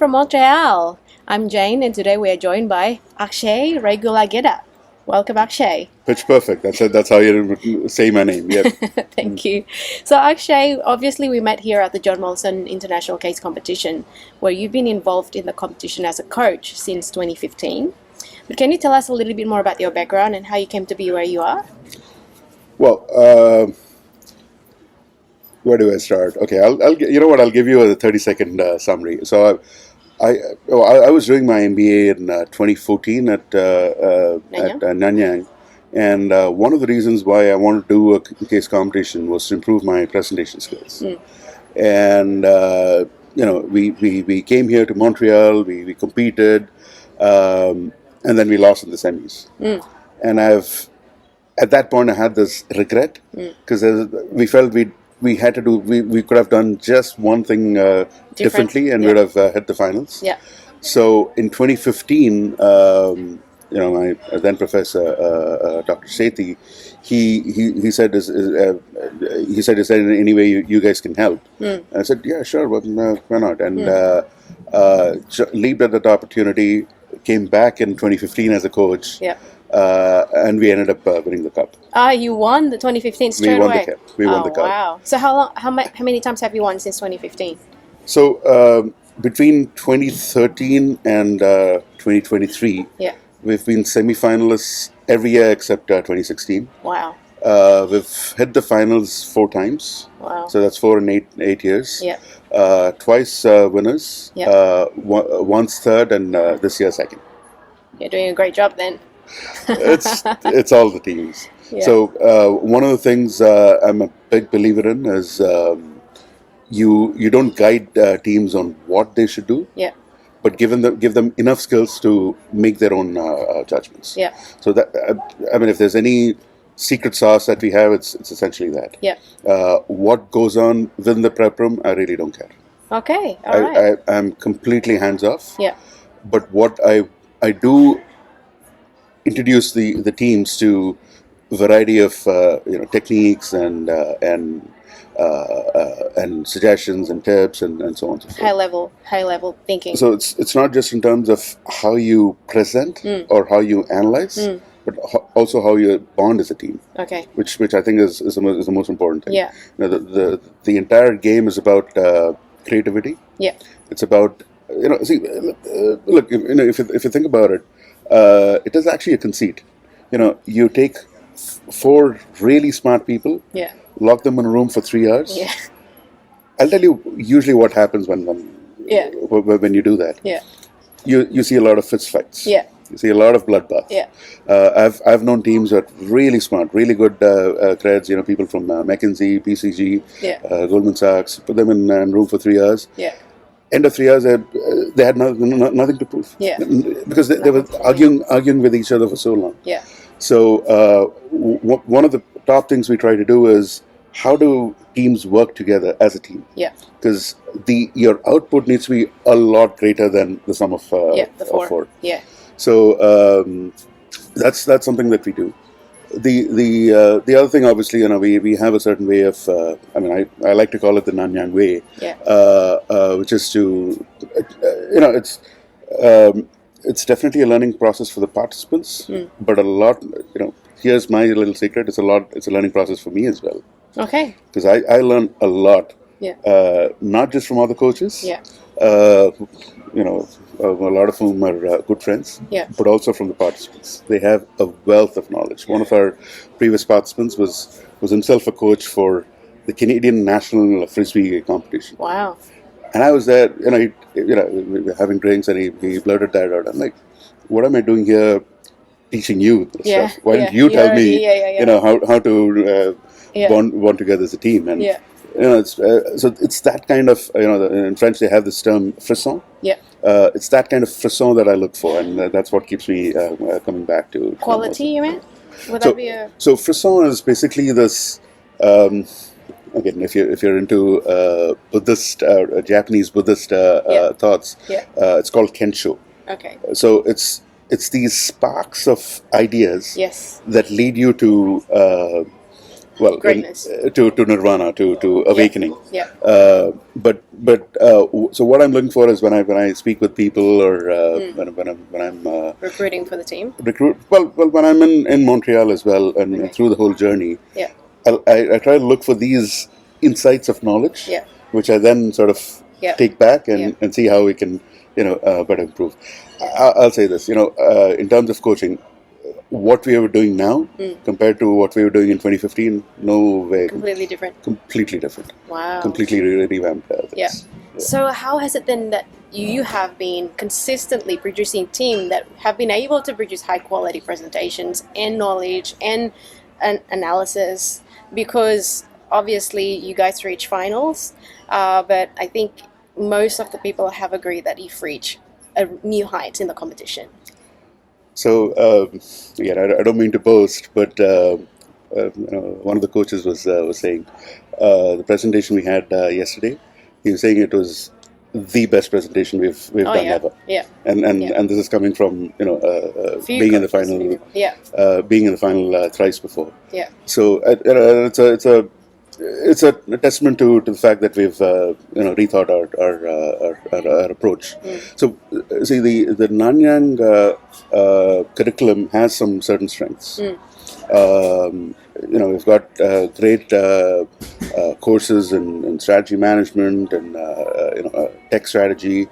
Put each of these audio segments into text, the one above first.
from Montreal. I'm Jane, and today we are joined by Akshay Regulagedda. Welcome, Akshay. Pitch perfect. That's how you say my name. Yep. Thank you. So, Akshay, obviously we met here at the John Molson International Case Competition, where you've been involved in the competition as a coach since 2015. But can you tell us a little bit more about your background and how you came to be where you are? Well, where do I start? Okay, I'll give you a 30-second summary. So, I was doing my MBA in 2014 at Nanyang, and one of the reasons why I wanted to do a case competition was to improve my presentation skills. And we came here to Montreal, we competed, and then we lost in the semis. And at that point I had this regret because we felt we had to do we could have done just one thing differently and would have hit the finals. Yeah. So in 2015, my then professor Dr. Sethi, he said is there any way you guys can help? And I said, yeah, sure, why not? And leaped at that opportunity, came back in 2015 as a coach. Yeah. And we ended up winning the cup. You won the 2015 straight away? We won the cup. We won the cup. Wow. So how many times have you won since 2015? So between 2013 and 2023, we've been semi-finalists every year except 2016. Wow. We've hit the finals 4 times. Wow. So that's 4 in 8 years. Yeah. Twice winners. Yeah. Once third, and this year second. You're doing a great job then. It's all the teams. Yeah. So one of the things I'm a big believer in is you don't guide teams on what they should do. Yeah. But give them enough skills to make their own judgments. Yeah. So that if there's any secret sauce that we have, it's essentially that. Yeah. What goes on within the prep room, I really don't care. Okay. All right. I'm completely hands off. Yeah. But what I do introduce the teams to a variety of techniques and suggestions and tips and so on and so forth. High level thinking. So it's not just in terms of how you present or how you analyze, but also how you bond as a team. Okay. Which I think is the most important thing. Yeah. The entire game is about creativity. Yeah. It's about look, if you think about it. It is actually a conceit. You take 4 really smart people, lock them in a room for 3 hours. Yeah. I'll tell you usually what happens when you do that. Yeah. You see a lot of fist fights. Yeah. You see a lot of bloodbath. Yeah. I've known teams that are really smart, really good creds. People from McKinsey, PCG, Goldman Sachs. Put them in a room for 3 hours. Yeah. End of 3 hours, they had nothing to prove. Yeah. Because they were arguing with each other for so long. Yeah. So one of the top things we try to do is how do teams work together as a team? Yeah. Because your output needs to be a lot greater than the sum of the 4. of 4. Yeah. So that's something that we do. The other thing, obviously, we have a certain way of. I like to call it the Nanyang way, which is to, it's definitely a learning process for the participants, but a lot. Here's my little secret: it's a learning process for me as well. Okay. Because I learn a lot. Yeah. Not just from other coaches. Yeah. A lot of whom are good friends, but also from the participants. They have a wealth of knowledge. One of our previous participants was himself a coach for the Canadian National Frisbee competition. Wow. And I was there, we were having drinks, and he blurted that out. I'm like, what am I doing here teaching you this stuff? Why don't you tell me, how to bond together as a team? And it's that kind of, in French they have this term frisson. Yeah. It's that kind of frisson that I look for, and that's what keeps me coming back to quality. You mean? Would that be a... So frisson is basically this. Again, if you're into Buddhist, Japanese Buddhist thoughts, it's called kensho. Okay. So it's these sparks of ideas yes. that lead you to well, greatness. to nirvana, to awakening. Yeah. So what I'm looking for is when I speak with people, or when I'm Recruiting for the team. well, when I'm in Montreal as well, and through the whole journey, Yeah. I try to look for these insights of knowledge, Yeah. which I then sort of take back and see how we can, better improve. I'll say this, in terms of coaching, what we are doing now compared to what we were doing in 2015, no way. Completely different. Completely different. Wow. Completely revamped things. Yeah. So how has it been that you have been consistently producing team that have been able to produce high quality presentations and knowledge and analysis? Because obviously you guys reach finals, but I think most of the people have agreed that you've reached a new height in the competition. So again, I don't mean to boast, but one of the coaches was saying the presentation we had yesterday. He was saying it was the best presentation we've done ever. Yeah. And this is coming from being in the final, being in the final thrice before. Yeah. So it's a testament to the fact that we've rethought our approach. So see, the Nanyang curriculum has some certain strengths. We've got great courses in strategy management and tech strategy,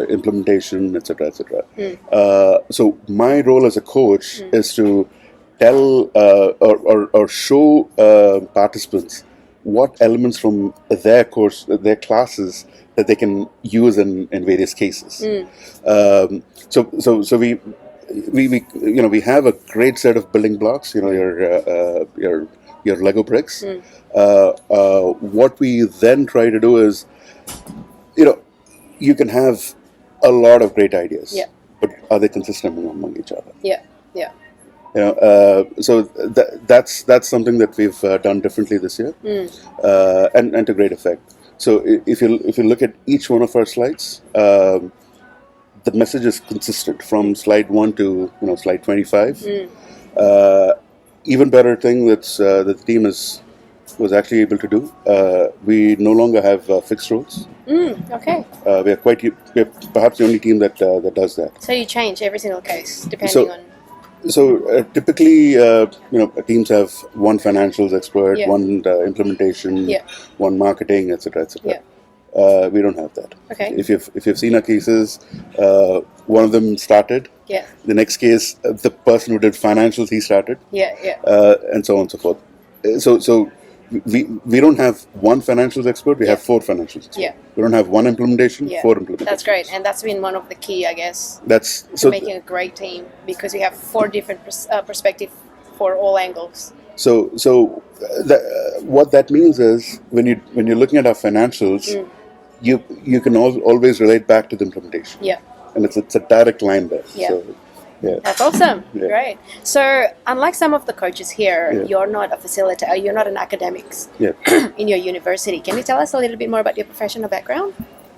implementation, etc., etc. So my role as a coach is to tell or show participants what elements from their course, their classes, that they can use in various cases. So we have a great set of building blocks. Your Lego bricks. What we then try to do is, you can have a lot of great ideas, but are they consistent among each other? Yeah. Yeah. So that's something that we've done differently this year, and to great effect. So if you look at each one of our slides, the message is consistent from slide 1 to slide 25. Even better thing that the team was actually able to do. We no longer have fixed roles. Okay. We're perhaps the only team that does that. So you change every single case depending on. So typically, teams have one financials expert, one implementation, one marketing, etc., etc. We don't have that. Okay. If you've seen our cases, one of them started. Yeah. The next case, the person who did financials, he started. Yeah. And so on and so forth. So we don't have one financials expert. We have 4 financials experts. Yeah. We don't have one implementation. 4 implementations. That's great, and that's been one of the key, I guess. To making a great team, because you have 4 different perspectives for all angles. So what that means is when you're looking at our financials, you can always relate back to the implementation. Yeah. And it's a direct line there. Yeah. So, yeah. That's awesome. Yeah. Great. So unlike some of the coaches here, you're not a facilitator, you're not an academics in your university. Can you tell us a little bit more about your professional background?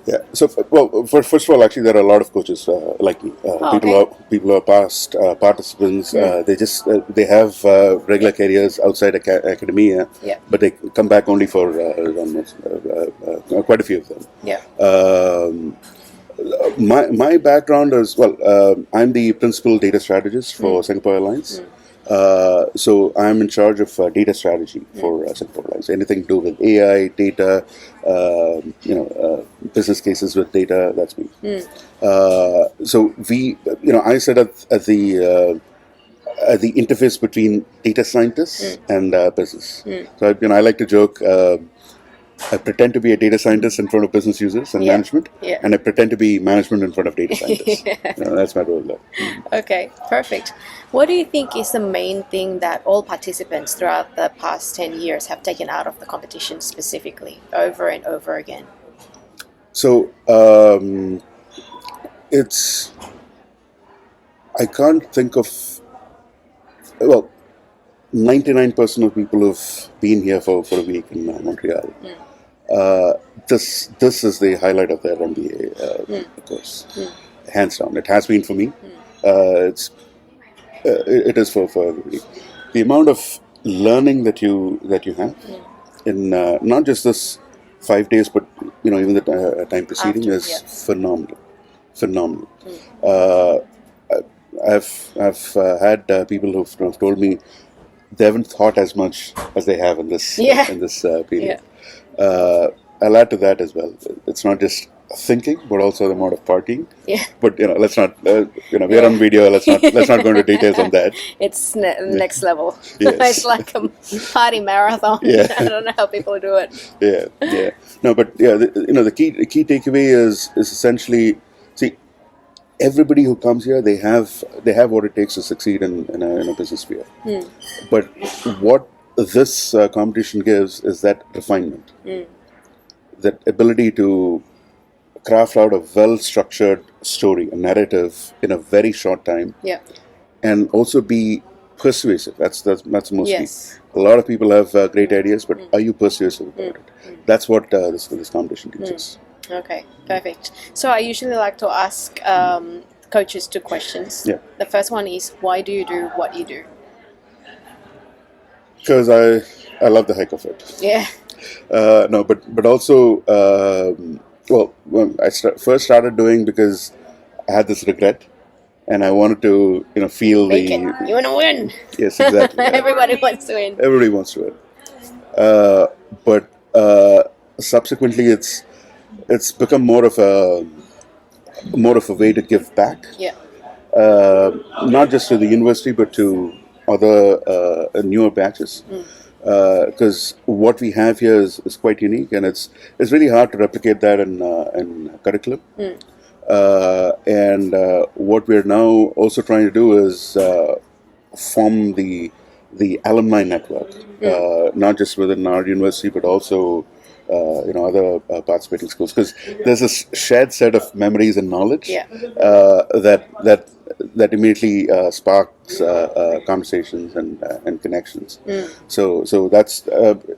Yeah. So, first of all, actually, there are a lot of coaches like me. People who are past participants. They have regular careers outside academia, but they come back only for quite a few of them. Yeah. My background is, I'm the principal data strategist for Singapore Airlines. So I'm in charge of data strategy for Singapore Airlines. Anything to do with AI, data, business cases with data, that's me. So I sit at the interface between data scientists and business. So I like to joke. I pretend to be a data scientist in front of business users and management, and I pretend to be management in front of data scientists. That's my role there. Okay, perfect. What do you think is the main thing that all participants throughout the past 10 years have taken out of the competition specifically, over and over again? So, I can't think of, 99% of people who've been here for a week in Montreal. This is the highlight of their MBA course, hands down. It has been for me. It is for everybody. The amount of learning that you have in not just this 5 days, but even the time preceding After, is yeah. phenomenal. Uh, I've had people who've told me they haven't thought as much as they have in this Yeah. period. I'll add to that as well. It's not just thinking, but also the amount of partying. Yeah. But let's not. We're on video. Let's not go into details on that. It's next level. Yes. It's like a party marathon. Yeah. I don't know how people do it. Yeah. No, but the key takeaway is essentially, see, everybody who comes here, they have what it takes to succeed in a business sphere. But what this competition gives is that refinement, that ability to craft out a well-structured story, a narrative in a very short time, Yeah. and also be persuasive. That's mostly. Yes. A lot of people have great ideas, but are you persuasive about it? That's what this competition teaches. Okay, perfect. So I usually like to ask coaches 2 questions. Yeah. The first one is, why do you do what you do? Because I love the heck of it. Yeah. No, but also, when I first started doing because I had this regret, and I wanted to feel Make it. You want to win. Yes, exactly. Everybody wants to win. Everybody wants to win. But subsequently, it's become more of a way to give back. Yeah. Not just to the university, but to other newer batches. Because what we have here is quite unique, and it's really hard to replicate that in curriculum. And what we're now also trying to do is form the alumni network, not just within our university, but also other participating schools, because there's a shared set of memories and knowledge that immediately sparks conversations and connections. So that's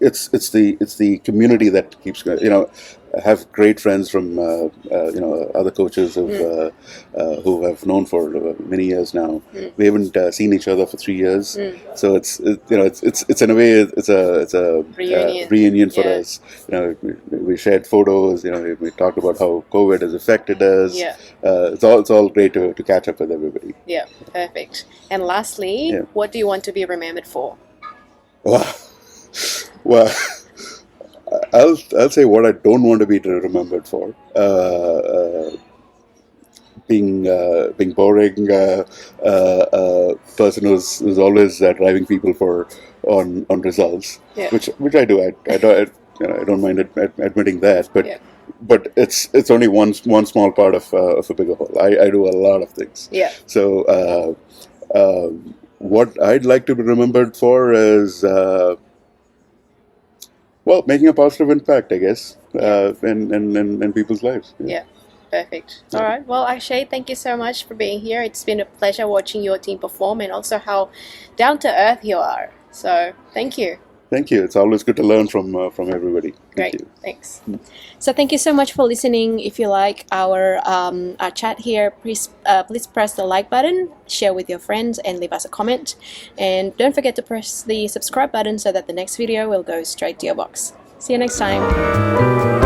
it's the community that keeps going. I have great friends from other coaches who have known for many years now. We haven't seen each other for 3 years, so it's in a way it's a reunion for us. We shared photos. We talked about how COVID has affected us. Yeah. It's all great to catch up with everybody. Yeah, perfect. And lastly, what do you want to be remembered for? Well, I'll say what I don't want to be remembered for. Being boring, person who's always driving people on results, which I do. I don't mind admitting that, but it's only one small part of a bigger whole. I do a lot of things. Yeah. So what I'd like to be remembered for is making a positive impact, I guess, in people's lives. Yeah. Perfect. All right. Well, Akshay, thank you so much for being here. It's been a pleasure watching your team perform, and also how down to earth you are. So thank you. Thank you. It's always good to learn from everybody. Great. Thanks. So thank you so much for listening. If you like our chat here, please press the like button, share with your friends, and leave us a comment. And don't forget to press the subscribe button so that the next video will go straight to your box. See you next time.